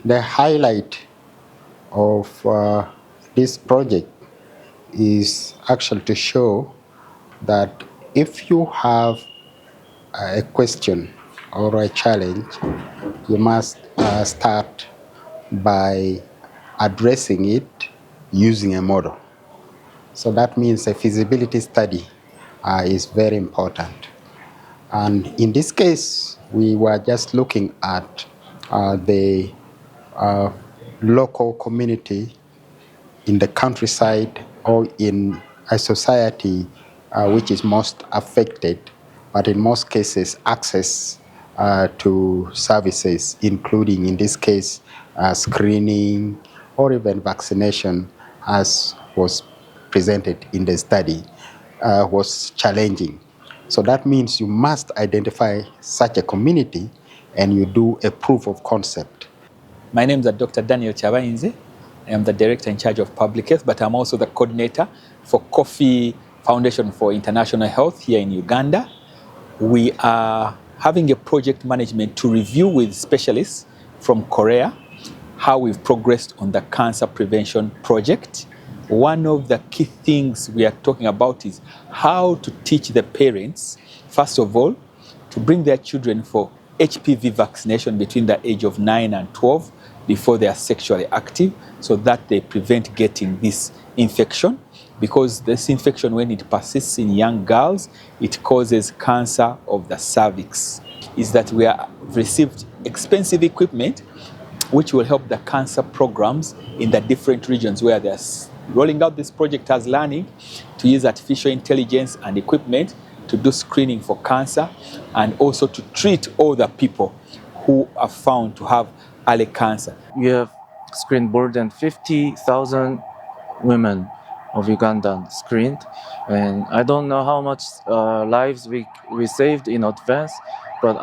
The highlight of this project is actually to show that if you have a question or a challenge, you must start by addressing it using a model. So that means a feasibility study is very important. And in this case, we were just looking at the local community in the countryside or in a society which is most affected, but in most cases access to services, including in this case screening or even vaccination, as was presented in the study, was challenging. So that means you must identify such a community and you do a proof of concept. My name is Dr. Daniel Chabayinze. I am the Director in charge of Public Health, but I'm also the coordinator for KOFIH Foundation for International Health here in Uganda. We are having a project management to review with specialists from Korea how we've progressed on the cancer prevention project. One of the key things we are talking about is how to teach the parents, first of all, to bring their children for HPV vaccination between the age of 9 and 12 before they are sexually active, so that they prevent getting this infection. Because this infection, when it persists in young girls, it causes cancer of the cervix. Is that we have received expensive equipment which will help the cancer programs in the different regions where they're rolling out this project as learning to use artificial intelligence and equipment to do screening for cancer and also to treat all the people who are found to have early cancer. We have screened more than 50,000 women of Ugandan screened, and I don't know how much lives we saved in advance, but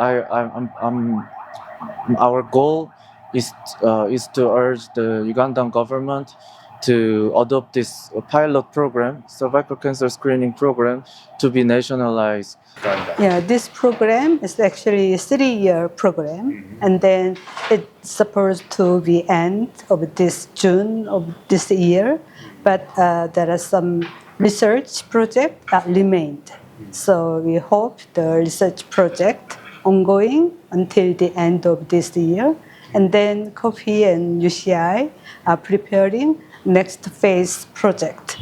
our goal is to urge the Ugandan government to adopt this pilot program, cervical cancer screening program, to be nationalized. Yeah, this program is actually a 3-year program, and then it's supposed to be end of this June of this year, but there are some research projects that remained. So we hope the research project ongoing until the end of this year, and then KOFIH and UCI are preparing next phase project.